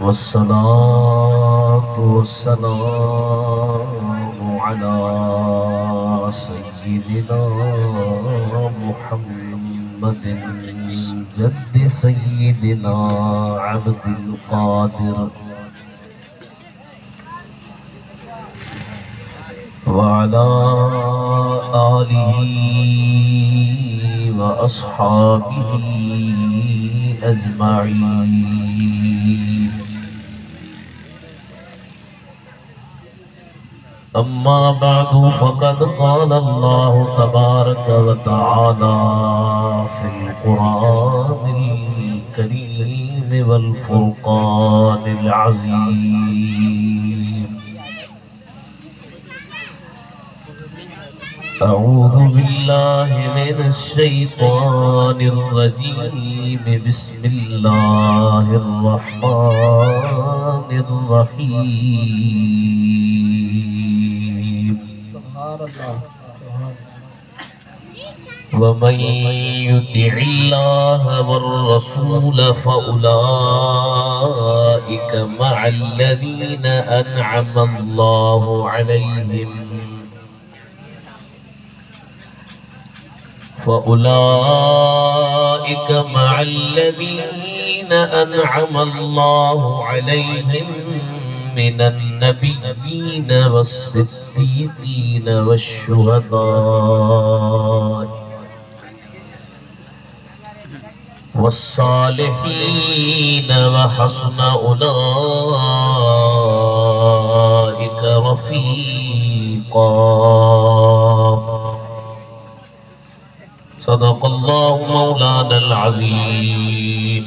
वस्सलातु वस्सलामु अला सय्यिदिना मुहम्मदिन जद्दि सय्यिदिना अब्दिल कादिर व अला आलिहि व अस्हाबिहि अजमईन। अम्मा बादु फ़क़द क़ाल अल्लाहु तबारक व तआला फ़िल क़ुरानिल करीम वल फ़ुरक़ानिल अज़ीम। अऊज़ु बिल्लाहि मिनश शैतानिर रजीम। बिस्मिल्लाहिर रहमानिर रहीम। वमन युतिइल्लाह वर्रसूल फउलाइका मअल्लज़ीना अनअमा अल्लाहु अलैहिम फउलाइका मअल्लज़ीना अनअमा अल्लाहु अलैहिम मिनन नबिय्यीन वस्सिद्दीक़ीन वश्शुहदाअ वस्सालिहीन वहसुन उलाइका रफ़ीक़ा। सदक़ल्लाहु मौलानल अज़ीम।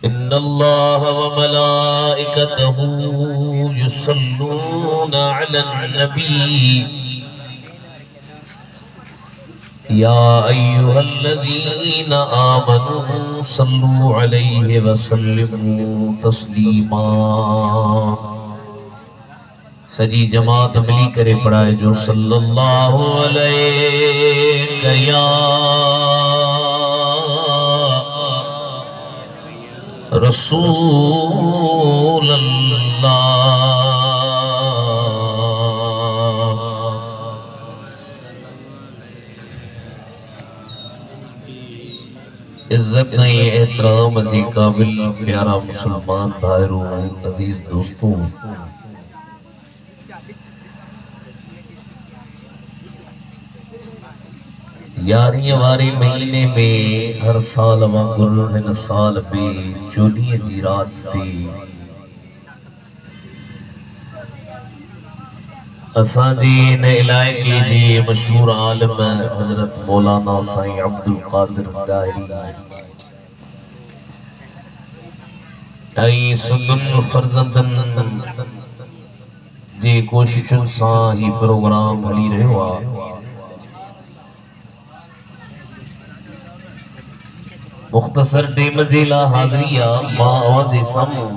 इन्नल्लाह व मलाइकतहू युसल्लूना अलन नबी या अय्युहल्लज़ीना आमनू सल्लू अलैहि व सल्लिमू तस्लीमा। सजी जमात मिली करे पढ़ाए जो सल्लल्लाहु अलैहि या रसूल अल्लाह। इज्जत नहीं एहतराम दी काबिल प्यारा मुसलमान भाइयों अजीज दोस्तों, यारी वारे महीने में हर साल वांगुर हिन साल में 14 जी रात ते असांजे इन इलाइक़े जे मशहूर आलिम हज़रत मौलाना साईं अब्दुल क़ादिर दाहिरी ऐं संदनि फर्ज़ंदनि जे कोशिशुनि सां ही प्रोग्राम हली रहियो आहे। मुख्तसर टेम जे ला हाज़िरी आ। मां अवां जे साम्हूं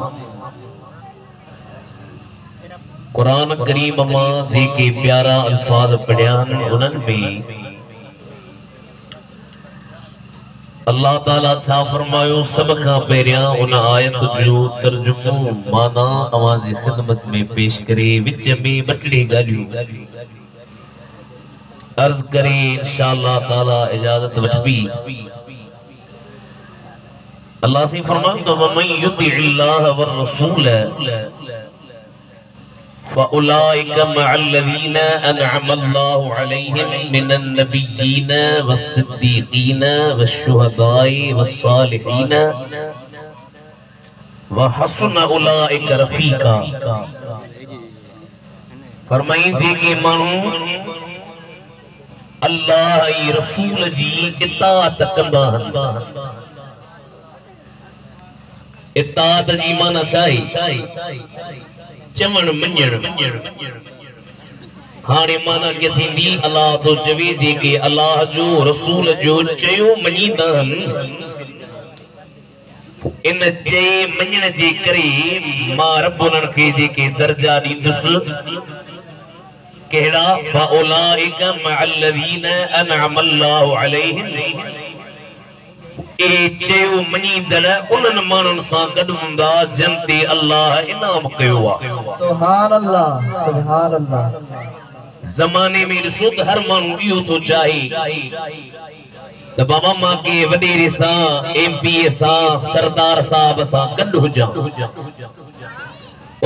कुरान करीम मां जेके प्यारा अल्फाज पढ़िया उन्हनि में अल्लाह ताला छा फरमायो, सब खां पहिरियां उन आयत जो तर्जुमो माना अवां जी ख़िदमत में पेश करे विच में बटड़े ॻाल्हियूं अर्ज़ करे इंशाअल्लाह ताला इजाज़त वठबी। अल्लाह से फरमाता वमन युतिइल्लाह वर्रसूल फउलाइका मअल्लज़ीना अनअमा अल्लाहु अलैहिम मिनन नबिय्यीन वस्सिद्दीक़ीन वश्शुहदाए वस्सालिहीन वहसुन उलाइका रफ़ीक़ा। फरमाई जेके माण्हू अल्लाह ऐं रसूल जी इताअत कंदा आहिनि। इताअत जी माना छाहे? चवण मञण। हाणे माना के थींदी अल्लाह तो चवे जेके अल्लाह जो रसूल जो चयो मञींदा आहिनि, इन चे मञण जे करे मां रब उन्हनि खे जेके दर्जा ॾींदुसि कहिड़ा फउलाइका मअल्लज़ीना अनअमा अल्लाहु अलैहिम ए चयो मनीदड़ उन्हनि माण्हुनि सां गॾु हूंदा जिन ते अल्लाह इनाम कयो आहे। सुभान अल्लाह सुभान अल्लाह। ज़माने में ॾिसो त हर माण्हू इहो थो चाहे त बाबा मां के वॾेरे सां MP सां सरदार साहब सां गॾु हुजां।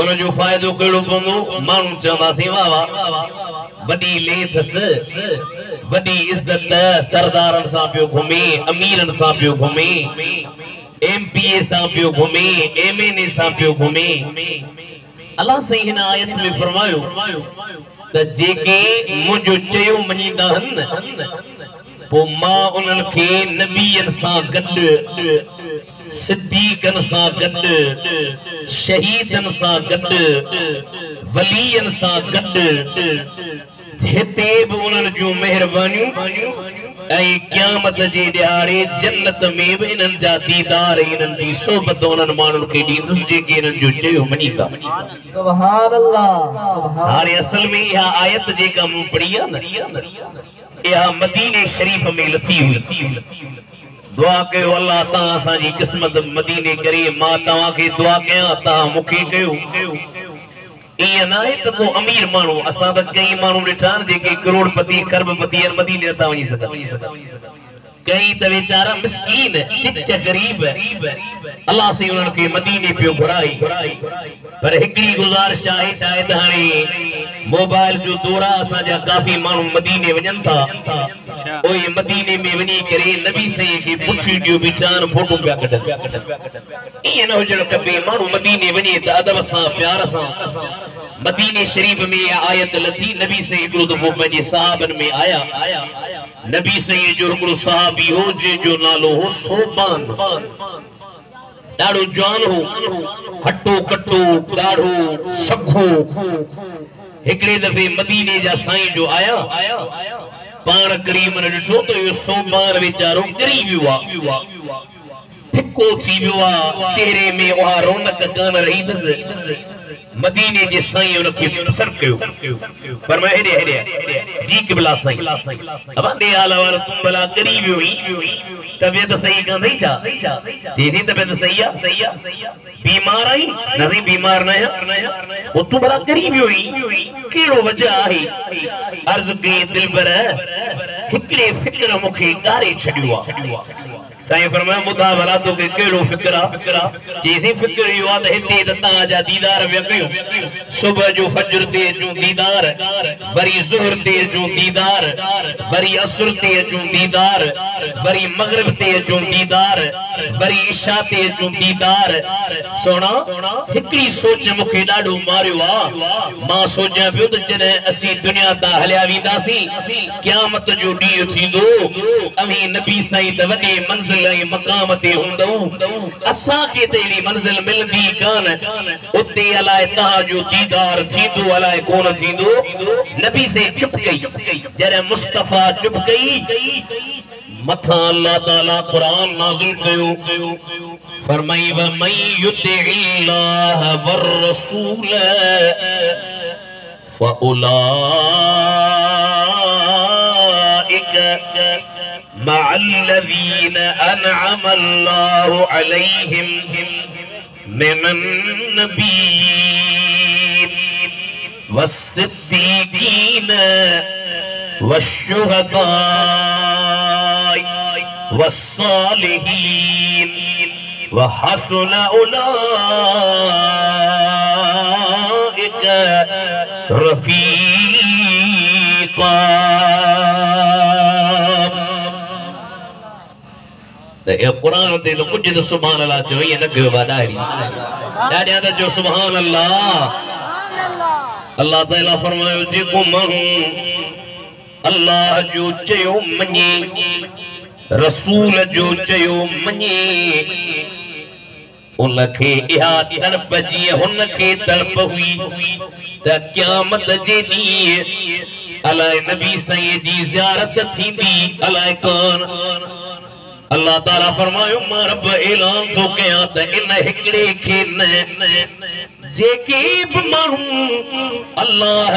उन जो फ़ाइदो कहिड़ो पवंदो? माण्हू चवंदासीं वाह वाह वॾी लेथस वॾी इज़त सरदारनि सां पियो घुमे, अमीरनि सां पियो घुमे, MP सां पियो घुमे, MNA सां पियो घुमे। अल्लाह साईं हिन आयत में फरमायो त जेके मुंहिंजो चयो मञींदा आहिनि पो मां उन्हनि खे नबीअनि सां गॾु, सिद्दीक़नि सां गॾु, शहीदनि सां गॾु, वलीयनि सां गॾु हिते बि उन्हनि जूं महिरबानियूं ऐं क़यामत जे ॾियारे जन्नत में बि इन्हनि जा दीदार इन्हनि जी सोबत उन्हनि माण्हुनि खे ॾींदुसि जेके इन्हनि जो चयो मञींदा। सुभान अल्लाह। हाणे असल में इहा आयत जेका मूं पढ़ी आहे न इहा मदीने शरीफ में लथी हुई। दुआ कयो अल्लाह तव्हां असांजी क़िस्मत मदीने करे, मां तव्हांखे दुआ कयां तव्हां मूंखे कयो। ईअं न आहे त को अमीर माण्हू, असां त कई माण्हू ॾिठा आहिनि जेके करोड़पति खरबपति मदीने नथा वञी सघनि, कई त वीचारा मिस्कीन चिच गरीब अल्लाह से उन्हनि खे मदीने पियो घुराई। पर हिकिड़ी गुज़ारिश आहे छा आहे त हाणे मोबाइल जो दौर आहे, असांजा काफ़ी माण्हू मदीने वञनि था, ओए मदीने में वञी करे नबी साईं खे पुछी ॾियो वीचार फोटो पिया कढनि। ईअं न हुजणु खपे, माण्हू मदीने वञे त अदब सां प्यार सां। मदीने शरीफ में आयत लथी, नबी साईं हिकिड़ो दफ़ो पंहिंजे साहबनि में आया। नबी साईं जो हिकिड़ो साहबी हो जंहिंजो नालो हो सोबान, ॾाढो जवान हो, हटो कटो ॾाढो सखो। हिकिड़े दफ़े मदीने जा साईं जो आया, पाण करीम ने ॾिठो त इहो सोबान वीचारो किरी वियो आहे, फिको थी वियो आहे, चेहरे में उहा रौनक कान रही अथसि। मदीने जे साईं उनखे पसर कयो, पर मैं हेॾे जी क़िबला साईं अब दे हाल वार तुम भला करी वियो ही तबियत सही कान सही छा जी जी तबियत सही आहे बीमार आई न सही बीमार न है वो तू भला करी वियो ही कहिड़ो वजह आहे? अर्ज़ कई दिलबर हिकिड़े फिक्र मूंखे ॻारे छॾियो आहे। साईं फरमाया ॿुधा भला तोखे कहिड़ो फिक्र आहे? जेसी फिक्र इहो आहे त हिते त तव्हांजा दीदार विया कयूं, सुबुह जो फज्र ते अचूं दीदार, वरी ज़ुहर ते अचूं दीदार, वरी असर ते अचूं दीदार, वरी मगरिब ते अचूं दीदार, वरी इशा ते अचूं दीदार। सोना हिकिड़ी सोच मूंखे ॾाढो मारियो आहे। मां सोचां पियो त जॾहिं असीं दुनिया तां हलिया वेंदासीं, क़यामत जो ॾींहुं थींदो, अमीं नबी साईं त वॾे मंज़िल मकाम ते हूंदो, असांखे त अहिड़ी मंज़िल मिलंदी कान, उते अलाए तव्हांजो दीदार थींदो अलाए कोन थींदो। नबी से चुप कई, जॾहिं मुस्तफ़ा चुप कई मथा अल्लाह ताला कुरान नाज़िल कयो, फरमाई व मन युतिइल्लाह वर रसूल फउलाइक मअल्लज़ीन अनअम अल्लाहु अलैहिम मिनन नबिय्यीन वस्सिद्दीकीन वश्शुहदा वस्सालिहीन वहसुन उलाइक रफीका। कुरान ते तो कुछ तो सुभान अल्लाह जो ये न कयो वादारी ॾाढा त जो सुभान अल्लाह। अल्लाह ताला फरमायो जेको माण्हू अल्लाह जो चयो मञे, रसूल जो चयो मञे, उनखे इहा तड़प जीअं हुनखे तड़प हुई त क़यामत जे ॾींहुं अलाए नबी साईं जी ज़ियारत थींदी अलाए कान। अल्लाह ताला फरमायो मां रब ऐलान थो कयां त इन हिकिड़े खे न जेके बि माण्हू अल्लाह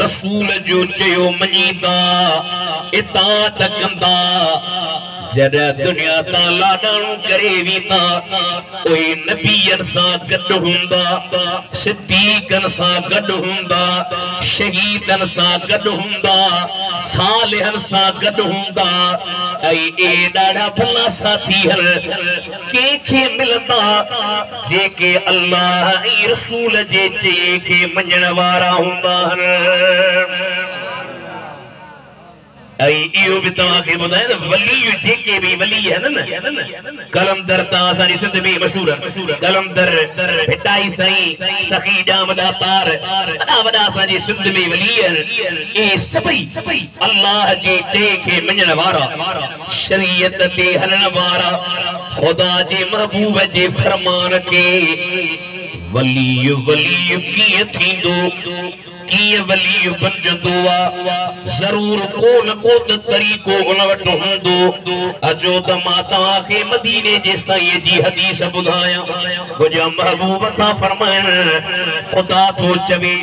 रसूल जो चयो मञीदा, इताअत कंदा, जॾहिं दुनिया तां लाॾाणो करे वेंदा उहे नबीअनि सां गॾु हूंदा सिद्दीक़नि सां गॾु हूंदा शहीदनि सां गॾु हूंदा सालिहनि सां गॾु हूंदा ऐं ॾाढा भला साथी कंहिंखे मिलंदा जेके अल्लाह ऐं रसूल जे चए खे मञण वारा हूंदा इहो बि तव्हांखे ॿुधायां त वली जेके बि वली आहिनि न कलमदर तां असांजी सिंध में मशहूर कलमदर भिटाई साईं सखी जाम दातार वॾा वॾा असांजी सिंध में वली आहिनि इहे सभई अल्लाह जे चए खे मञण वारा शरीयत ते हलण वारा ख़ुदा जे महबूब जे फरमान खे वली कीअं थींदो कीअं वली बणजंदो ज़रूर को न को त तरीक़ो उन वटि हूंदो अचो त मां तव्हांखे मदीने जे साईं जी हदीस ॿुधायां मुंहिंजा महबूब था फरमाइनि ख़ुदा थो चवे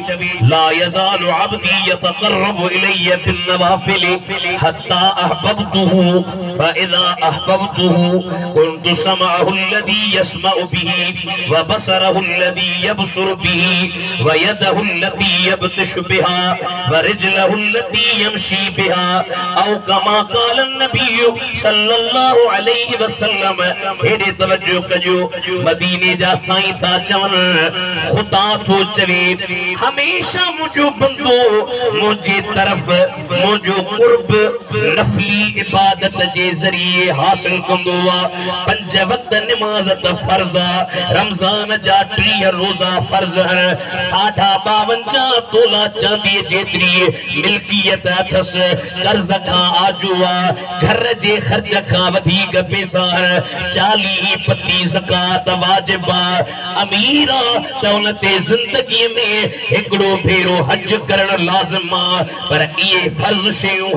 ला यज़ालु अब्दी यतक़र्रबु इलैया बिन्नवाफिल हत्ता अहबबतुहु फइज़ा अहबबतुहु कुन्तु समअहु الذي يسمع به وبصره الذي يبصر به ويده التي يبطش بها ورجله التي يمشي بها او كما قال النبي صلى الله عليه وسلم हेॾे तवज्जो कजो मदीने जा साईं था चवनि ख़ुदा थो चवे हमेशा मुंहिंजो बंदो मुंहिंजे तरफ़ मुंहिंजो कुर्ब नफ़ली इबादत जे ज़रिए हासिल कंदो पंज वक्त नमाज त फर्ज रमज़ान जा 30 रोज़ा फर्ज 52 तोला चांदी जेतरी मिल्कियत अथस कर्ज खां आजो घर जे खर्च खां वधीक पैसा 40 पती ज़कात वाजिब अमीर त उन ते ज़िंदगी में हिकड़ो भेरो हज करण लाज़िम पर ये फर्ज शयूं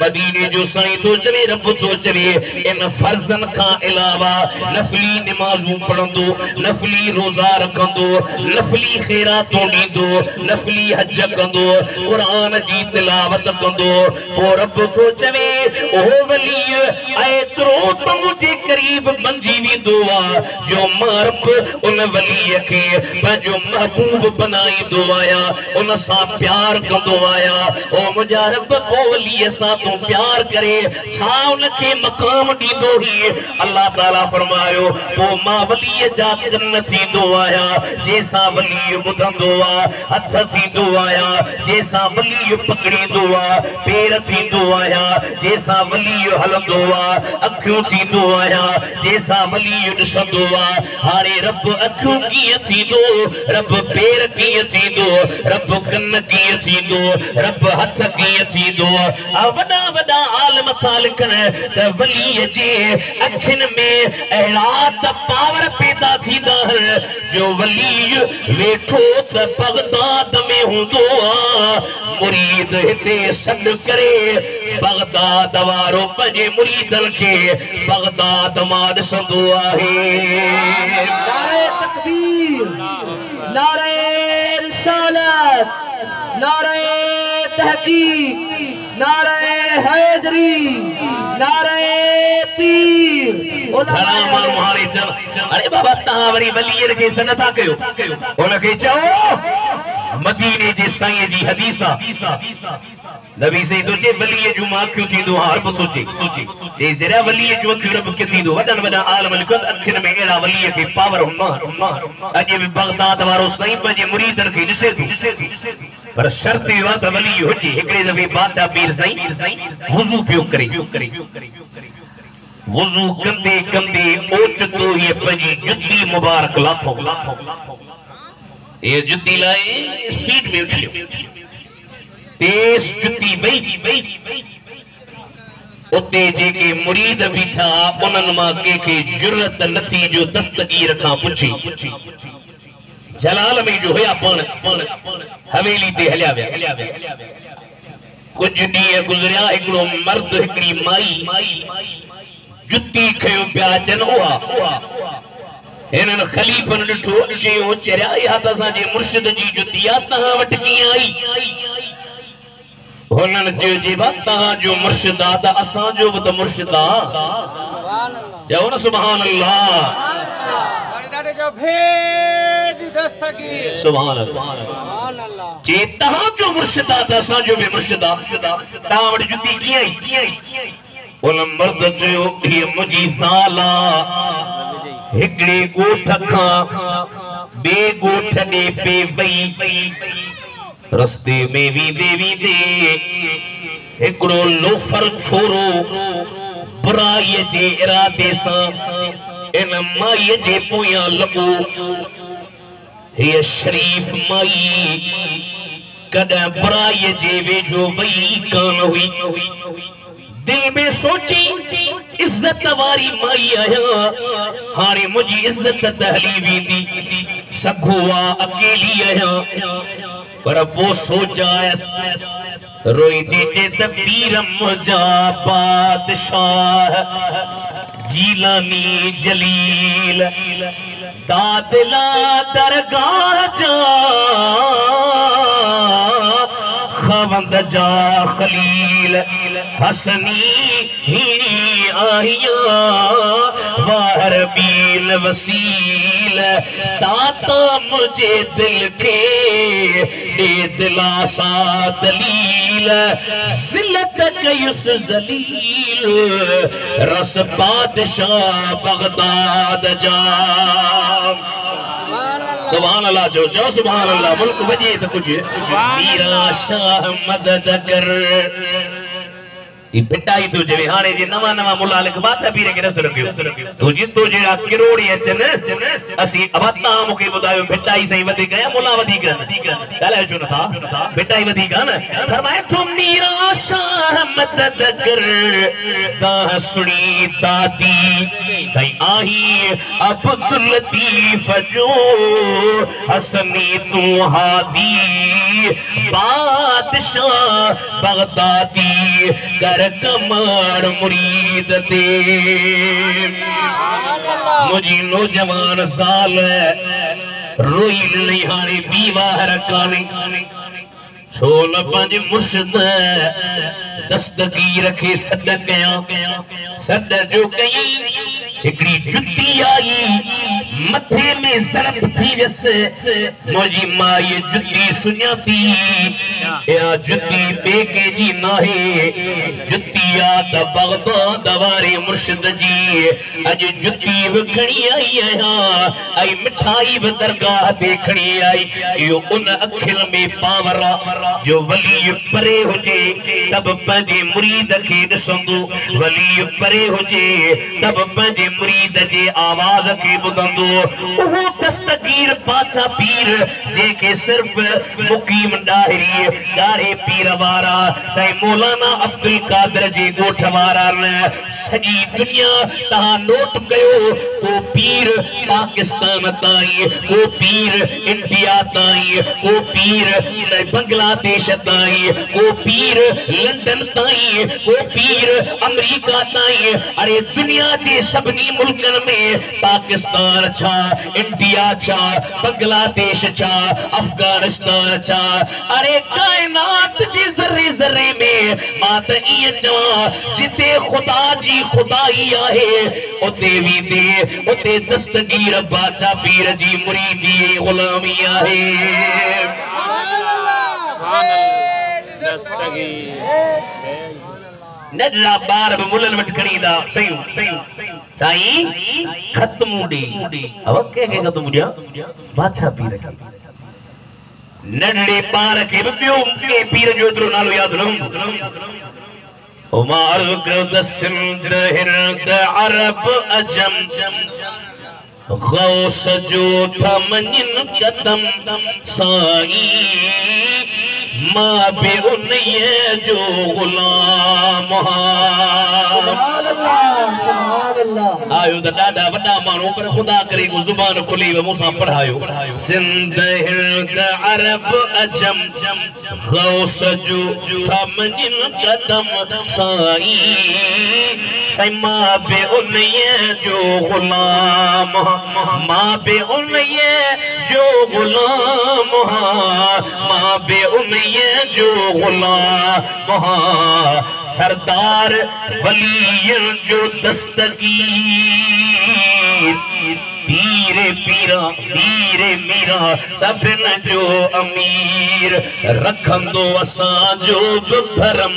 मदीने जो साईं तो चवे रब तो चवे इन फर्जन खां अलावा नफली नमाज़ूं पढ़ंदो नफली रोज़ा रखंदो नफली खैरातूं ॾींदो नफली हज कंदो कुरान जी तिलावत कंदो पोइ रब तो चवे ओ वली एतिरो त मुंहिंजे करीब बणिजी वेंदो जो मां रब उन वलीअ खे पंहिंजो महबूब बनाईंदो आहियां उन सां प्यार कंदो आहियां ओ मुंहिंजा रब को वलीअ सां तूं प्यार करे छा उनखे मक़ाम ॾींदो ही अल्लाह ताला फरमायो पोइ मां वलीअ जा कन थींदो आहियां जंहिंसां वली ॿुधंदो हथ थींदो आहियां जंहिंसां वली पकड़ींदो पेर थींदो आहियां जंहिंसां वली हलंदो अखियूं थींदो आहियां जंहिंसां वली ॾिसंदो हाणे रब अखियूं कीअं थींदो रब पेर कीअं थींदो रब कन कीअं थींदो रब हथ कीअं थींदो वॾा वॾा आलिम था लिखनि त वलीअ जे अखियुनि में अहिड़ा त पावर पैदा थींदा जो वली वेठो त बगदाद में हूंदो मुरीद हिते सॾु करे बगदाद वारो पंहिंजे मुरीदनि खे बगदाद मां ॾिसंदो आहे नारे तकबीर नारे रिसालत नारे तहकीक नारे हैदरी नारे पीर अरे बाबा तव्हां वरी वलीअ खे सॾ था कयो उनखे चओ मदीने जे साईं जी हदीस नबी सही तो जे वलीअ जूं अखियूं थींदो रब तो जे जरा वलीअ जूं अखियूं रब के थींदो वॾनि वॾा आलिम लिखनि अखियुनि में अहिड़ा वलीअ खे पावर हूंदा अॼु बि बगदाद वारो साईं पंहिंजे मुरीदनि खे ॾिसे थो पर शर्त इहो आहे त वली हुजे हिकिड़े दफ़े बादशाह पीर साईं वुज़ू पियो करे वुज़ू कंदे कंदे ओचितो ही पंहिंजी जुती मुबारक लाथो ये जुती लाए स्पीड में उछलियो तेज जुती वही उते जेके मुरीद बीठा उन्हनि मां कंहिंखे जुरत न थी जो दस्तगीर खां पुछी जलाल में जो हुया पाण हवेली ते हलिया विया कुछ ॾींहं गुज़रिया हिकिड़ो मर्द हिकिड़ी माई जुती खयो पिया अचनि हिननि ख़लीफ़नि ॾिठो चयो चरिया इहा त असांजे मुर्शिद जी जुती आहे तव्हां वटि कीअं आई हुनन जो जीवता जो मुर्शिदा दा असा जो बद मुर्शिदा जाओ ना सुभान अल्लाह सुभान अल्लाह चेता जो मुर्शिदा दा असा जो बे मुर्शिदा तावड़ जुती किया उन मर्द जो ये मुजी साला हिकड़े गोठ खां बे गोठ दे पे वई रस्ते में भी देवी दे एकड़ो लोफर छोरो बुराई जे इरादे सां इन माई जे पोयां लॻो हे शरीफ माई कॾहिं बुराई जे वेझो वई कान हुई दिल में सोची इज्जत वारी माई आया हाणे मुझी इज्जत तहली वेंदी सघुआ अकेली आया पर वो सोचायस रोई जे पीर मुझा बादशाह जीलानी जलील दादला दरगाह जा खवंद जा खलील हसनी ही आहिया वार बील वसील दाता मुझे दिल के दे दिलासा दलील जिल्लत कयुस जलील रस बादशाह बगदाद जा सुभान अल्लाह जो सुभान अल्लाह मुल्क वजे तो कुछ मीरा शाह मदद कर ये पिटाई तो जे हाने जे नवा नवा मुल्ला लिख बादशाह पीर के रसूल के तो जी तो जे करोड़ी अचन असी अबता मुके बुधायो पिटाई सही वधी गया मुल्ला वधी गया गाले छो न था पिटाई वधी गया न फरमाए तुम मीरा शाह मदद कर ता सुनी दादी सही आही अब्दुल लतीफ जो हसनी तू हादी बादशाह बगदादी कर कमार मुरीद दे मुझी नौजवान साल रोई नहीं हारे बीवाह रकानी छोल पंज मुर्शिद दस्तगीर के सद कया सद जो कई एकड़ी जुती आई मथे में सरप थी वस मोजी माई जुती सुन्यासी या जुती बेके जी नाहे जुती याद बगदाद वारे मुर्शिद जी अज जुती वखणी आई है आई मिठाई व दरगाह देखणी आई यो उन अखिल में पावर जो वली परे होजे तब पंजे मुरीद के दसंदो वली परे होजे तब पंजे मुरीद जे आवाज के बुदंदो वो दस्तगीर बादशाह पीर जे के सिर्फ मुकीम डाहरी गारे पीर वारा सही मौलाना अब्दुल कादिर जे गोठ वारा ने सजी दुनिया ता नोट कयो को पीर पाकिस्तान ताई को पीर इंडिया ताई को पीर बांग्लादेश ताई को पीर लंदन ताई को पीर अमेरिका ताई अरे दुनिया जे सबनी मुल्कन में पाकिस्तान छा इंडिया छा बांग्लादेश छा अफगानिस्तान छा अरे कायनात जी जर्रे जर्रे में मात ये जवा जिते खुदा जी खुदाई आहे उते भी दे उते दस्तगीर बादशाह पीर जी मुरीदी गुलामी आहे नजला बार मुलन मट खरीदा सही साईं खत्म दे अब के खत्म दिया बादशाह पीर नडड़े पार के बियो के पीर जो एतरो नालो याद रहूं उमर गद सिंध हिरद अरब अजम गौस जो था मनिन कदम साईं मां बे उन्हे जो गुलाम आयो त ॾाढा वॾा माण्हू पर ख़ुदा करे को ज़ुबान खुली व मूंसां पढ़ायो सिंध हिंद अरब अजम गौस जो थमजिन कदम साईं मां बे उन्हे जो गुलाम मां बे उन्हे जो गुलाम हाँ, माँ बे उमैया जो गुलाम हाँ, सरदार वलियन जो दस्तगीर, पीरे पीरा पीरे मीरा सभिन जो अमीर, रखंदो असां जो भरम,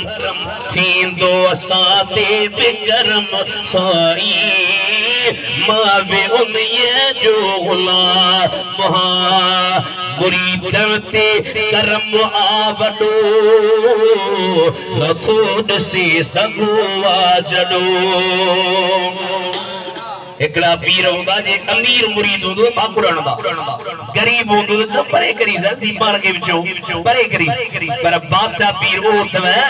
थींदो असां ते बिकरम साईं, मां बे उमैया जो गुलाम हाँ, मुरीदन ते करम आ वॾो, नथो ॾिसे सघो आ जॾो। एकड़ा पीर होंदा जे अमीर मुरीद होंदो बाकुड़न दा, गरीब होंदो तो परे करी सी पाण के विचो परे करी, पर बादशाह पीर ओ थवे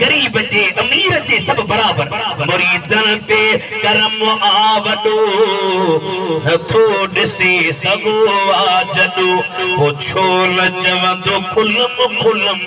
गरीब जे अमीर जे सब बराबर, मुरीदन ते करम आ वॾो, नथो ॾिसे सघो आ जॾो, ओ छो न चवंदो खुलम खुलम,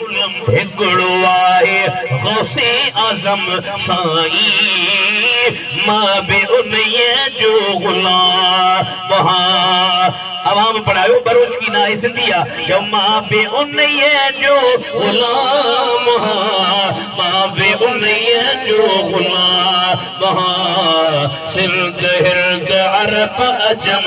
हिकिड़ो आहे गौसे आज़म साईं, मां बे उमैया जो गुलाम हाँ। अब हम पढ़ायो बरोच की ना सिंधिया, जो मां बे उमैया जो गुलाम हाँ, मां बे उमैया जो गुलाम हाँ, सिंध हिंद अरब अजम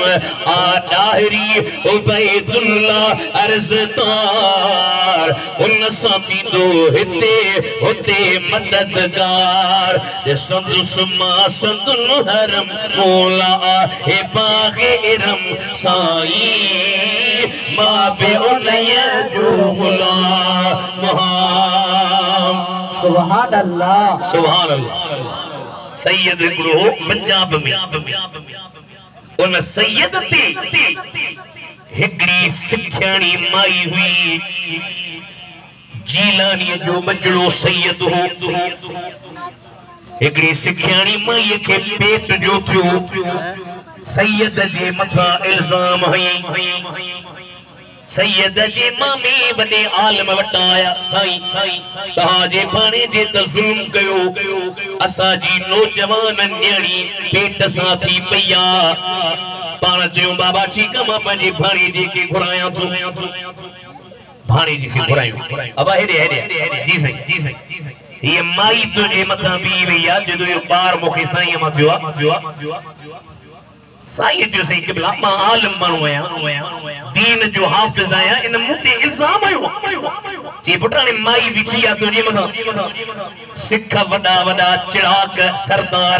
आ डाहरी उबैदुल्ला अर्ज़दार, उन सां थींदो हिते हुते मददगार, संदुस मां संदुल हरम मौला आहे बाग़े इरम साईं, मां बे उमैया जो गुलाम हाँ। सुभान अल्लाह सुभान अल्लाह। सैयद हिकिड़ो पंजाब में, उन सैयद ते हिकिड़ी सिखियाणी माई हुई, जीलानी जो बचड़ो सैयद हो, हिकिड़ी सिखियाणी माई के पेट जो थियो, सैयद जे मथा इल्जाम हई, सैयद जे मामे वॾे आलम वटि आया, साईं तव्हांजे भाणे जे त ज़ुल्म कयो, असांजी नौजवान न्याणी पेट सां थी पई आ, पाण चयूं बाबा ठीकु आहे मां पंहिंजी भाणे जे खे घुरायां थो, भाणे जे खे घुरायूं, अब हेॾे जी साईं ये माई तुझे मथा बी वई आहे, जॾहिं इहो ॿार मूंखे साईं मां थियो आहे, साईं जो सही क़िबला मां आलिम माण्हू आहियां, दीन जो हाफ़िज़ आहियां, इन मूं ते इल्ज़ाम आयो, चई पुटाणे माई बीठी आहे तुंहिंजे मथां, सिख वॾा वॾा चिड़ाक सरदार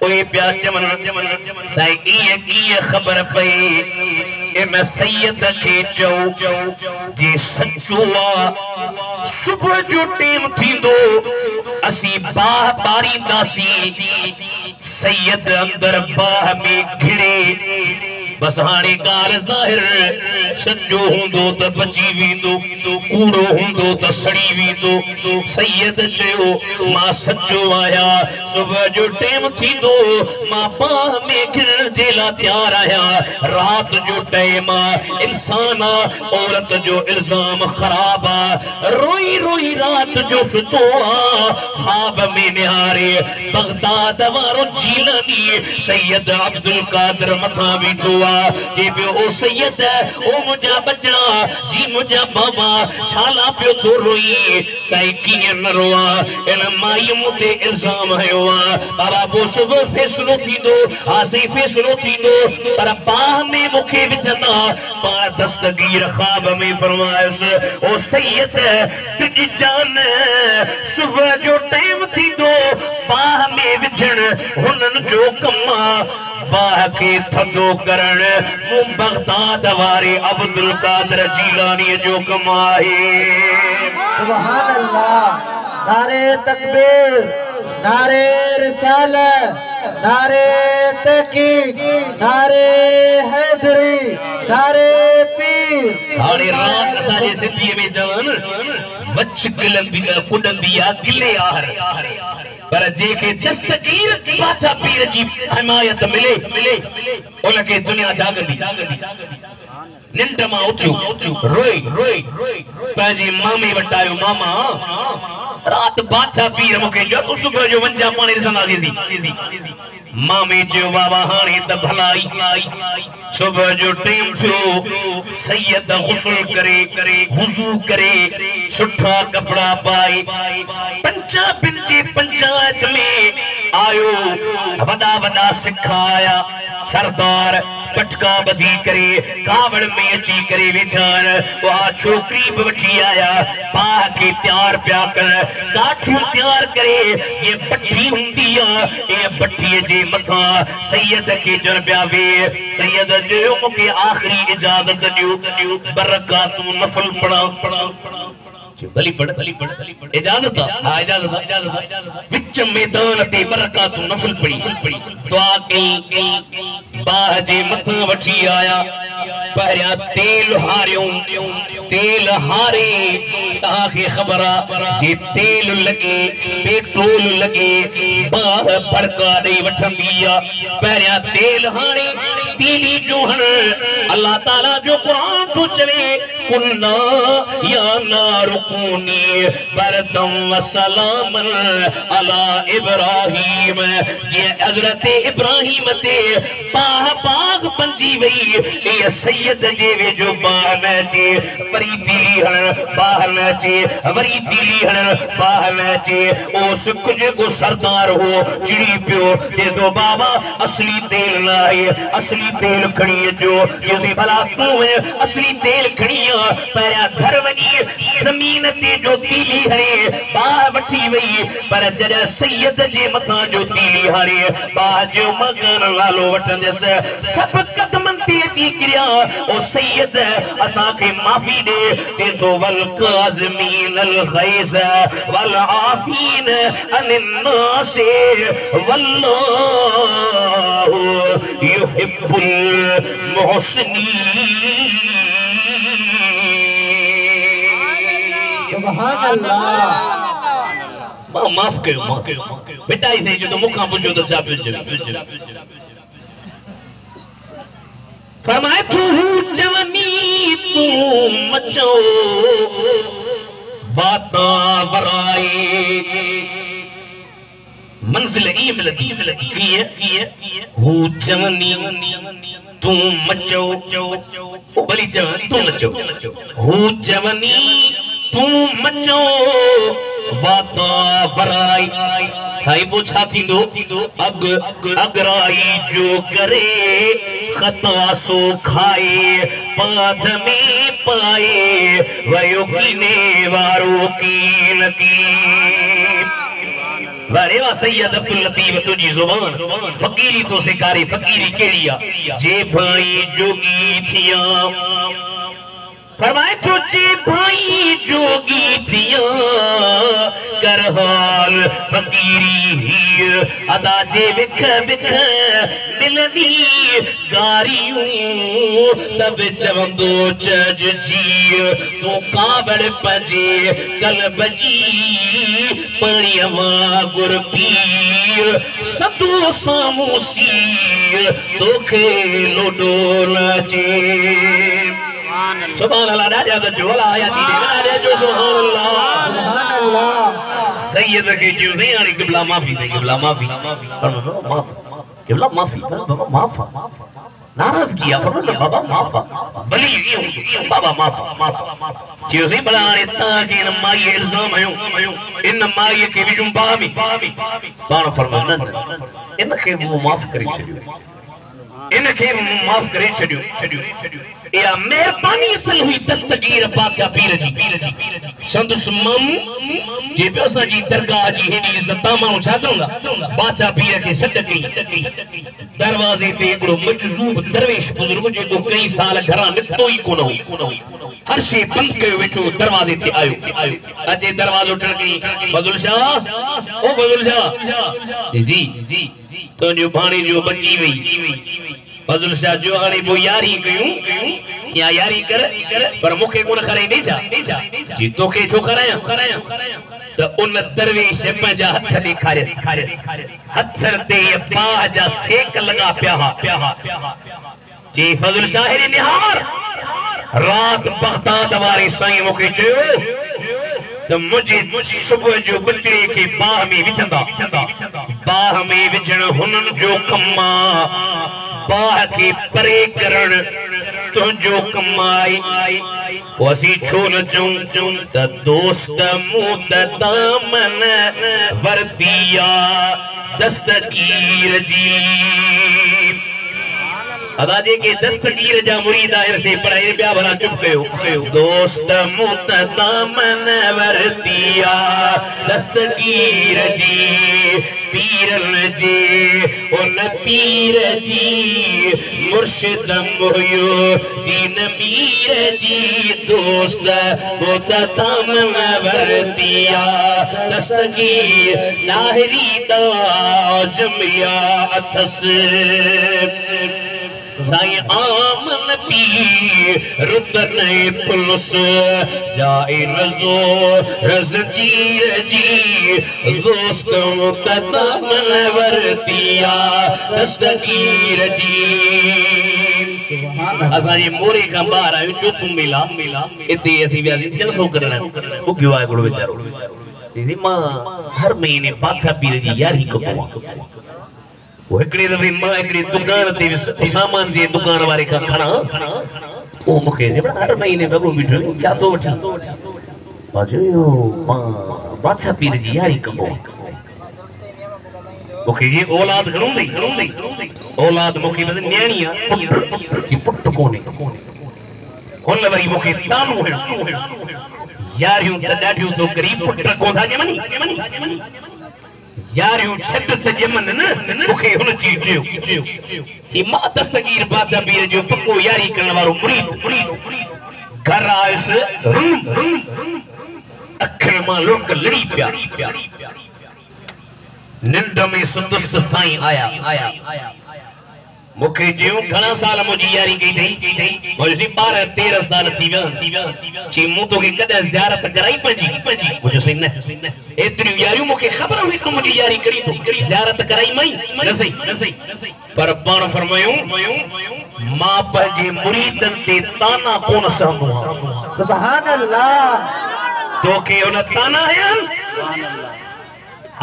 उहे पिया चवनि, साईं ईअं कीअं ख़बर पई, इन सैयद खे चओ जे सचो आहे सुबुह जो टेम थींदो असीं बाह पारींदासीं, सैयद अंदर बाह में घिड़े, बस हाणे ॻाल्हि ज़ाहिर, सचो हूंदो त बची वेंदो, कूड़ो हूंदो त सड़ी वेंदो, सैयद चयो मां सचो आहियां, सुबुह जो टेम थींदो मां बाह में घिड़ण जे लाइ तयारु आहियां, राति जो टाइम आहे, इंसान आहे, औरत जो इल्ज़ाम ख़राब आहे, रोई रोई राति जो सुतो आहे, ख्वाब में निहारे बगदाद वारो जीलानी सैयद अब्दुल कादिर मथा बीठो आहे, जे पियो ओ सैयद ओ मुंहिंजा बचड़ा जी मुंहिंजा बाबा छाला पियो थो रोई, साईं कीअं न रोआ, इन माई मूं ते इल्ज़ाम हयो आहे, बाबा पोइ सुबुह फ़ैसिलो थींदो, हा साईं फ़ैसिलो थींदो, पर बाह में मूंखे विझंदा, पाण दस्तगीर ख्वाब में फरमायसि ओ सैयद तुंहिंजी जान सुबुह जो टाइम थींदो बाह में विझण हुननि जो कमु आहे, बाह के थधो करण मूं बगदाद वारे अब्दुल कादिर जीलानी जो कमु आहे। सुभान अल्लाह। नारे तकबीर, नारे रिसालत, नारे तहकीक, नारे हैदरी, नारे पीर। हाणे रात असांजे सिंधीअ में चवनि मच्छ कुॾंदी आहे किले आहर, पर जेके दस्तगीर बादशाह पीर जी हिमायत मिले उनखे दुनिया जागंदी, निंड मां उथियो रोई पंहिंजे मामे वटि आयो, मामा रात बादशाह पीर मुके जो तू सुबह जो वंजा पानी रसना जी मामे जो बाबा हाने त भलाई सुबह जो टाइम थियो सैयद गुस्ल करे वुजू करे सुठा कपड़ा पाए पंजाबिन जी पंचायत में आयो वदा वदा सिखाया सरदार पटका बधी करे कावड़ में अची करे विचार वहा छोकरी बठी आया पा के प्यार प्या कर काठू प्यार करे ये पट्टी हुंदी ये पट्टी जे मथा सैयद के जर ब्यावे सैयद जो मुके आखिरी इजाजत दियो बरकातू नफल पढ़ा भली पढ़ इजाजत हां इजाजत विच मैदान ते बरकातू नफल पढ़ी दुआ की बाजे मथा वठी आया पहरिया तेल हारे ताके खबरा जे तेल लगे पेट्रोल लगे बाह फड़का दे वठंदिया पहरिया तेल हारे तीली जोहन अल्लाह ताला जो कुरान तो चवे कुल्ला या नारुकुनी बरदम व सलामन अला इब्राहिम जे हजरत इब्राहिम ते पाक पंजी वई ए सैयद जे वे जो बाह में जे वरी दिली हन बाह में जे वरी दिली हन बाह में जे उस कुछ को सरदार हो चिड़ी पियो जे तो बाबा असली तेल ना है असली तेल खणी जो जे भला तू है असली तेल खणिया पहरा घर वनी जमीन ते जो तीली हरे बाह वठी वई पर जरा सैयद जे मथा जो तीली हरे बाह जो मगन लालो वठन जैसे सब कदमन ते अची किरिया ओ सैयद असा के माफी दे ते तो वल काज़मीन अल गैज़ वल आफीन अनिन नास वल्लाहु युहिब्बुल मुहसिनीन सुभान अल्लाह माफ कयो बेटा इसे जो तो मुखा पुछो तो छा फरमाए तू जवानी तू मचो बाता बराए मंजिल ई मिलती किए हु जवानी तू मचो ओ भली जवानी तू मचो हु जवानी तू मचो बाता बराई साईं पूछा थींदो अगराई जो करे खता सो खाए पाद में पाए वयो कीने वारो कीन की वारे वा सैयद अब्दुल लतीफ तुझी जुबान फकीरी तो सिकारी फकीरी केड़िया जे भाई जोगी थिया फरमाए तुझे भाई जोगी थिया कर हाल फकीरी ही अदा जे विख दिलनी गारियूं तब चवंदो चज जी तो काबड़ पजे कल्ब जी पणियवा गुर पीर सदो सामू सीर तोखे लोडो नचे सुभान अल्लाह राजा द जोला आया थी राजा जो सुभान अल्लाह सैयद के जो से यानी किबला माफी दे किबला माफी माफ किबला माफी माफ नाराज किया फरमाया बाबा माफ बली ये बाबा माफ जो से बलाने ता के इन माई इल्जाम आयो इन माई के विजुम बामी बाण फरमाना इन के वो माफ करे छडियो इनके माफ करे छडियो या मेहरबानी असल हुई दस्तगीर बादशाह पीर जी संदस मम जे पेसा जी दरगाह जी हेडी इज्जत मानु छा चंगा बादशाह पीर के सदकी दरवाजे ते एकड़ो मजजूब दरवेश बुजुर्ग जे को कई साल घरा नितो ही कोन हो हर शे बंद कयो वेठो दरवाजे ते आयो अचे दरवाजो ठणकी बदुल शाह ओ बदुल शाह जी तो जो भाणी जो बची वई फजल शाह जो हाने वो यारी कयूं क्या यारी कर पर मुखे कोन करे नहीं जा जी तोखे छो कराया तो उन दरवेश पंजा हथ दिखारिस हथ ते बाह जा सेक लगा प्या जी फजल शाह रे निहार रात बगदाद वारी साईं मुखे चयो तो मुझे सुबह जो बकरे के बाह में विचंदा बाह में विचण हुनन जो कम्मा बाह के परे करण तो जो कमाई वसी छोन चूं त दोस्त मुंह दामन वर्तिया दस्तगीर जी अदा जे के दस्तगीर जा मुरीद आहिनि से पढ़ाई ॿिया भला चुप कयो दोस्त मुत दामन वरतिया दस्तगीर जी पीरन जे उन पीर जी मुर्शिद मुयो दीन मीर जी दोस्त मुत दामन वरतिया दस्तगीर लाहरी दा जमिया अथस साईं आमन पी रुदन पुलस जाए नजो रज़जीर जी दोस्त मुक़द्दमन वरतिया दस्तगीर जी असा जी मोरे का बाहर आयो चुप मिला इते असी व्यासी जलसो करना भुग्यो आए कोड़ बेचारो दीदी मां हर महीने बादशाह पीर जी यारी को वो एकड़े दफे मां एकड़ी दुकान ते सामान जी दुकान वाले का खणा ओ मुखे जे हर महीने बबू बिठो चातो वठ बाजो मां बादशाह पीर जी यारी कबो मुखे ये औलाद घणुंदी औलाद मुखे बद न्याणिया पुट कोने हुन वरी मुखे तानू है यारियूं त ॾाढियूं तो गरीब पुट कोंधा जे मनी यारियूं छद त जमन न मुखे हुन जी जियो कि मां दस्तगीर बादशाह पीर जो पक्को यारी करण वारो मुरीद घर आयस अखर मां लोक लड़ी पिया निंड में सुदुस्त साईं आया मुखे जियो घणा साल मुजी यारी कई थई मुजी 12-13 साल थी विया ची मु तो के कदे ज़ियारत कराई पंजी मुजो सही न एतरी यारियूं मुखे खबर हुई कि मुजी यारी करी तो ज़ियारत कराई मई न सही पर पाण फरमायूं मां पंजे मुरीदन ते ताना कोन सहंदो सुभान अल्लाह तो के उन ताना आयन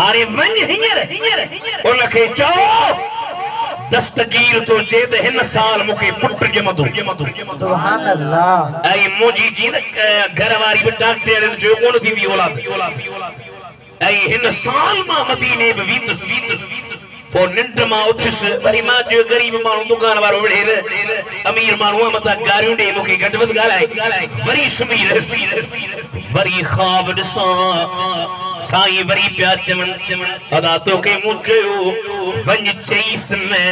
हारे वन हियर उनखे चओ दस्तगीर तो जे त हिन साल मुखे पुट जमदो सुभान अल्लाह ऐं मुंहिंजी जी घर वारी भी डॉक्टर जो कोन थी बि औलाद ऐं हिन साल मां मदीने में वीतस पो निंड मां उठस वरी मां जो गरीब माण्हू दुकान वारो विढ़े अमीर माण्हू मथा गारियूं ॾे मुखे घटि वधि ॻाल्हाए वरी सुम्ही वरी ख्वाब ॾिसां साईं वरी पिया चवनि अदा तोखे मूं चयो वञ चईस में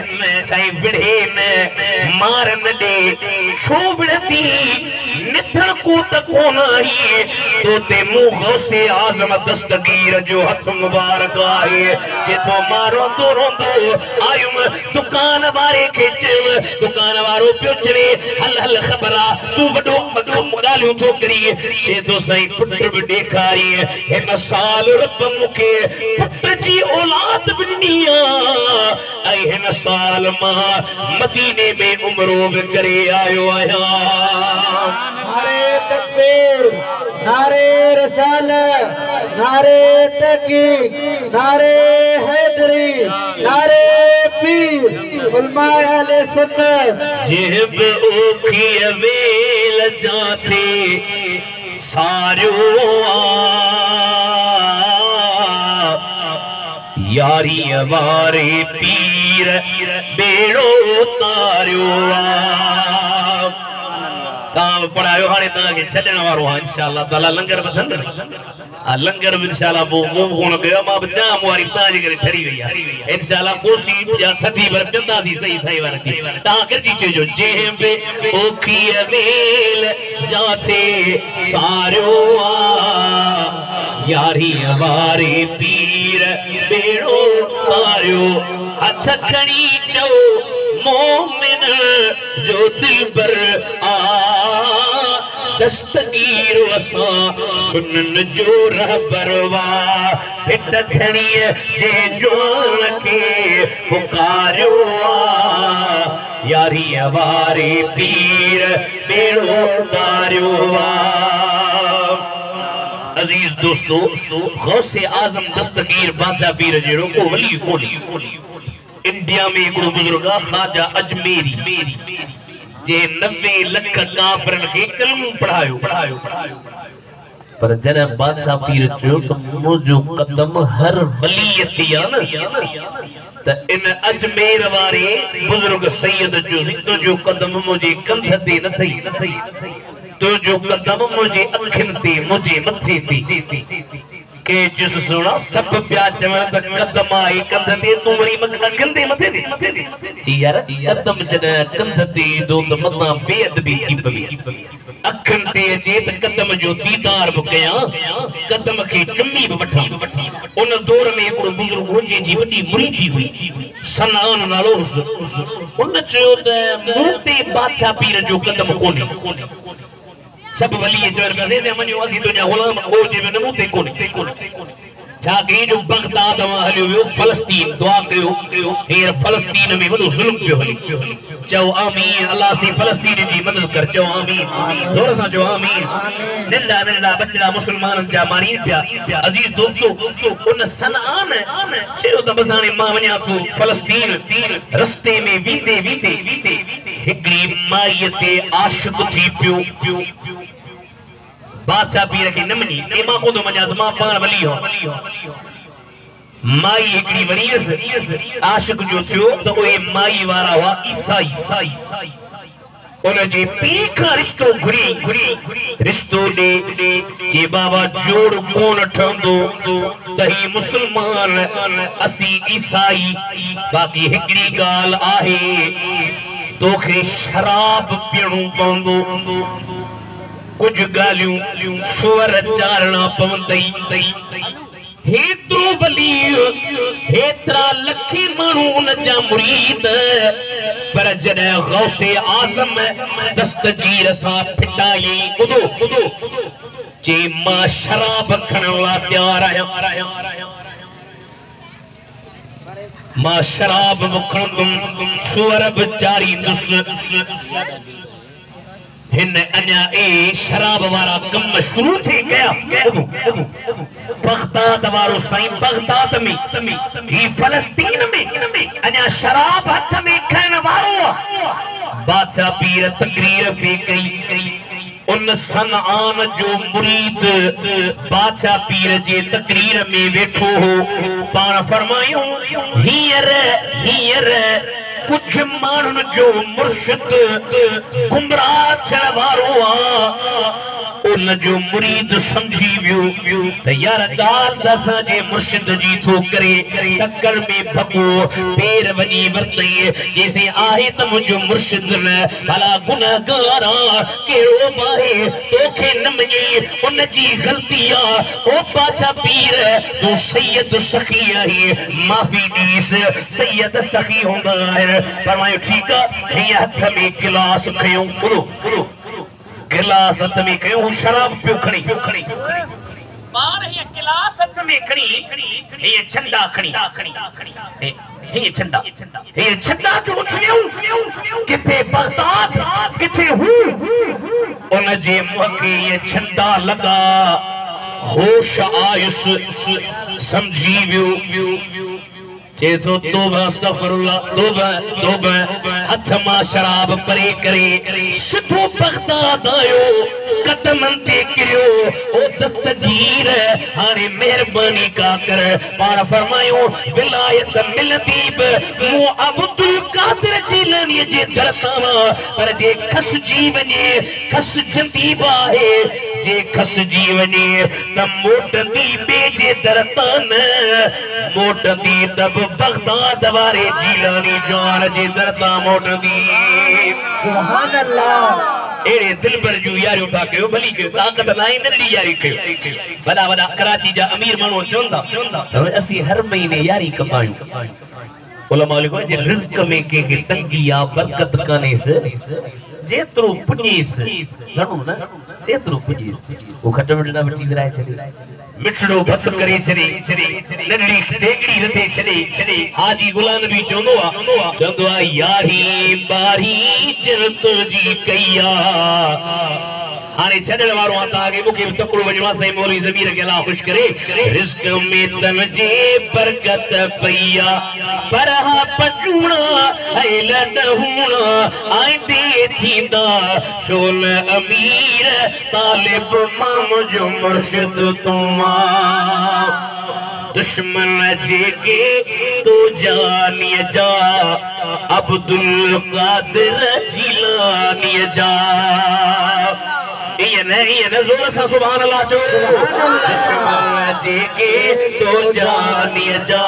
साईं विढ़े में मार न ॾे छो विढ़ती निथण को त कोन आई तो ते मूं गौसे आज़म दस्तगीर जो हथ मुबारक आहे जेको मां रोंदो आयुम दुकान वारे के चव दुकान वारो पियो चवे हल खबर आ तू वडो ॻाल्हियूं थो करी जे तो सही पुट भी ॾेखारी हिन साल रब मुखे पुट जी औलाद भी ॾिनी ऐं हिन साल मां मदीने में उमरो भी करे आयो आहियां नारे तकबीर नारे रिसालत नारे तहकीक नारे हैदरी नारे पीर उलमाए अहले सुन्नत जेब ओखी वेल जाते सारियो यारी वारे पीर बेड़ो तारियो काम पढ़ायो हाने ता के छडण वारो इंशाअल्लाह ताला लंगर बधन लंगर भी इंशाअल्लाह वो कोन गयो मां जाम वारी ताजी करे ठरी गई इंशाअल्लाह कोसी या थदी वर जंदा सी सही वार थी ता करजी चयो जे पे ओखी वेल जाते सारियो यारी वारे पीर बेड़ो तारियो हथ खणी चो मोमिन जो दिल पर आ दस्तगीर असा सुनन जो रहबरवा पिट खणी जे जोन के पुकारियो यारी वारे पीर बेड़ो तारियो अजीज दोस्तों गौसे आजम दस्तगीर बादशाह पीर जेरो को वली कोनी इंडिया में एक बुजुर्ग ख्वाजा अजमेरी जे 90 लख काफरन के कलमो पढ़ायो पर जने बादशाह पीर जो मुजो कदम हर वलीयत दिया न त इन अजमेर वारे बुजुर्ग सैयद जो कदम मुझे कंध ते न थई तो जो कदम मुझे अखिन ते मुझे मथे ते के जिस सुना सब प्या चवण त कदम आई कंध ते तू वरी अखिन ते मथे जी यार कदम जने कंध ते दो त मथा बेअदबी थी पवी अखिन ते अचे त कदम जो दीदार ब कया कदम के चुम्मी ब वठी उन दौर में एक बुजुर्ग हो जी वडी मुरीदी हुई सनान नालो उन चयो त मूते बादशाह पीर जो कदम कोनी सब वली चवर कसे ने मनियो असी तुजा गुलाम हो जे में मूते कोनी छा के जो बगदाद में हलियो वियो फलस्तीन दुआ कयो हेर फलस्तीन में वडो जुल्म पियो हली चओ आमीन अल्लाह से फलस्तीन जी मदद कर चओ आमीन जोर सा चओ आमीन नंढा बच्चा मुसलमान जा मारी पिया अजीज दोस्तों उन सनआन चयो त बसाने मां वन्या तो फलस्तीन रस्ते में वीते हिकड़ी माई ते आशिक थी पियो बादशाह पीर के नमनी ए मां को तो मजाज मां पान वली हो माई हिकड़ी वरीस आशिक जो थियो तो ओए माई वारा हुआ ईसाई उन जे पी का रिश्तो घुरी रिश्तो दे जे बाबा जोड़ कोन ठंदो तही मुसलमान असी ईसाई बाकी हिकड़ी गाल आहे तोखे शराब पीणो पवंदो कुछ गालियों सुवर चारणा पवंदई हेतरो वली हेतरा लखी मानू उन जा मुरीद पर जने गौसे आजम दस्तगीर सा फिटाई उदो जे मां शराब खण ला तैयार आया मां शराब मुखण सुवर जारी दुस हिन अन्या ए शराब वारा कम शुरू थे गया बगदाद वारो साईं बगदाद में ही फलस्तीन में अन्या शराब हथ में खाने वारो बादशाह पीर तकरीर पे कई उन सनआन जो मुरीद बादशाह पीर जे तकरीर में बैठो हो पाण फरमायो हीयर कुछ मानन जो मुर्शिद गुमराह थियण वारो आ उन जो मुरीद समझी वियो त यार गाल दसा जे मुर्शिद जी थो करे टक्कर में भगो पैर वनी वरतई जैसे आहे त मुझो मुर्शिद न भला गुनाहगारा केड़ो बाहे तोखे न मञी उन जी गलती आ ओ बादशाह पीर तू सैयद सखी आहे माफी दीस सैयद सखी होंदा है फरमायो ठीक है हथ में गिलास खयो गिलास हथ में कयो शराब पियो खणी बार ये गिलास हथ में खणी ये छंदा खणी ये छंदा जो छुनियो किथे बगदाद किथे हु उन जे मुखे ये छंदा लगा होश आयुस समझी वियो चे तो तौबा अस्तगफिरुल्लाह तौबा हथ मां शराब परे करे सिधो बगदाद आयो कदमन ते किरियो ओ दस्तगीर हारे मेहरबानी का कर पाण फरमायो विलायत मिलती मु अब्दुल कादिर जीलानी जे दरतावा पर जे खस जीवने खस जंदी बाहे जे खस जीवने त मोटंदी बेजे दरतान मोटंदी तब बगदाद वारे जीलानी जान जे दरता मोटंदी सुभान अल्लाह एरे दिल पर जो यारी उठा के भली के ताकत नाई नडी यारी के बड़ा कराची जा अमीर मानो चंदा तो असी हर महीने यारी कपाई उलमा लिखो जे रिस्क में के तंगी या बरकत काने से जेतरो पुजीस घणो न जेतरो पुजीस वो खट मिठड़ा वठी विराए छडी मिठड़ो भत करे छडी नंढड़ी टेकड़ी रथे छडी हाजी गुलाम भी चंदो आ यारी बारी जन तुजी कया हाने छडण वारो आता के मुके तकड़ो वजवा से मौलवी ज़मीर के अल्लाह खुश करे रिस्क में तन जे बरकत पईया परहा पजूणा ऐ लडहुणा आंदे थींदा शोल अमीर तालिब माम जो मुर्शिद तुमा दुश्मन जेके तो जानी जा अब्दुल कादिर जिलानी जा ये नहीं जोर सा सुभान अल्लाह चो दुश्मन जेके तो जानी जा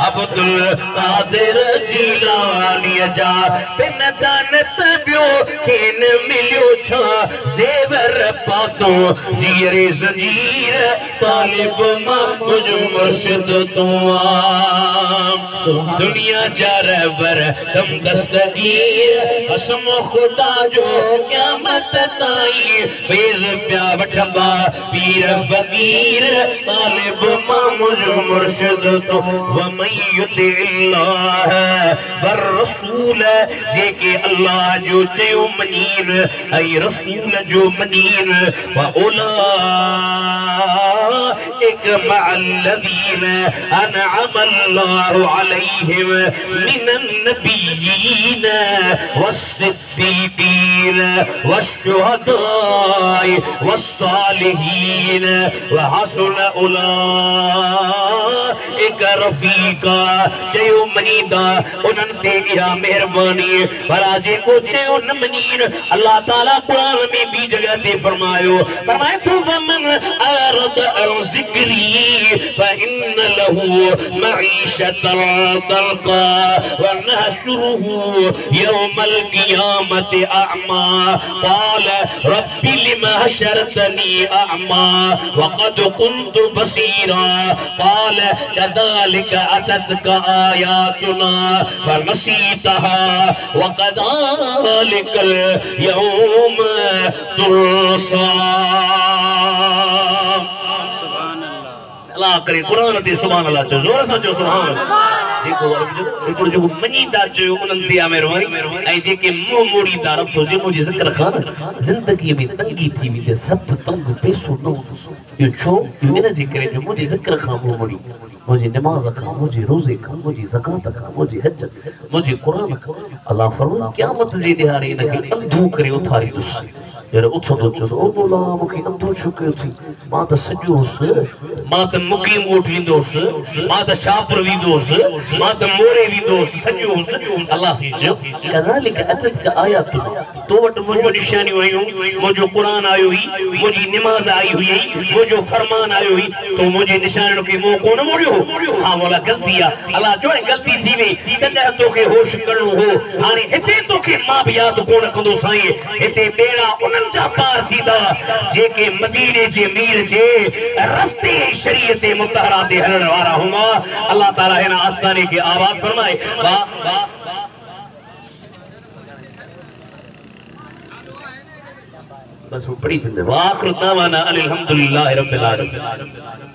अब्दुल कादिर जिलानी जा बिन दानत बियो खेन मिलियो छा जेवर पातो जीरे जंजीर तालिब मुझ मुर्शिद तुआ दुनिया जा रहबर तुम दस्तगीर कसम खुदा जो क़यामत ताई फेज प्या वठबा पीर फकीर तालिब मुझ मुर्शिद तो व मय्युतिल्लाह वर रसूल जेके अल्लाह जो चयो मनीन ऐ रसूल जो मनीन व उलाइक मअल्लज़ीन अनअम अल्लाहु अलैहिम मिनन नबिय्यीन वस्सिद्दीक़ीन वश्शुहदाई वस्सालिहीन व हसन उलाइक रफ़ीक़ा चयो मनीदा उनन ते इहा मेहरबानी भला जेको चयो न मनीन अल्लाह ताला कुरान में भी जगह ते फरमायो तो वमन अरद अन ज़िक्री फइन्न लहू मईशतन तल्का व नहशुरुहु यौमल क़ियामति अअमा क़ाल रब्बि लिमा हशरतनी अअमा व क़द कुन्तु बसीरा क़ाल कज़ालिक अततक आयातुना फनसीतहा व कज़ालिकल यौम तुरसा अल्लाह करे कुरान ते सुभान अल्लाह चो जोर सां चो सुभान जेको जो मनीदा चयो उनन ते मेहरबानी ऐं जेके मुंह मोड़ीदा रब तो जे मुझे जिक्र खान जिंदगी में तंगी थी वी ते सत तंग पैसो न यो छो इन जे करे जो मुझे जिक्र खान मुंह मोड़ी मुझे नमाज का मुझे रोजे का मुझे ज़कात का मुझे हज मुझे कुरान का अल्लाह फरमाए क़यामत जे दिहाड़े इनके अंधो करे उथारी दुस यार उथो तो चो ओ मौला मुखे अंधो छो कयो थी मां त सजोस मां त मुकीम ओठ विंदोस मां त शापुर विंदोस मां त मोरे विंदोस सजोस अल्लाह से चयो कज़ालिक अततक आयातुना तो वट मुझो निशानियूं आयूं मुझो कुरान आयो ही मुझी नमाज आई हुई मुझो फरमान आयो ही तो मुझे निशानियों के मुंह कोन मोड़ियो हां मौला गलती आ अल्लाह जो गलती थी वे कदा तोखे होश करणो हो हाने हिते तोखे मां भी याद कोन कंदो साईं हिते बेड़ा उनन जा पार थीदा जेके मदीने जे मीर जे रस्ते शरीयत मुतहरा ते हलण वारा हुआ अल्लाह ताला हिन आस्ताने के आबाद फरमाए वाह वाह बस वो पड़ी वाह आखिर दावाना अल्हम्दुलिल्लाह रब्बिल आलमीन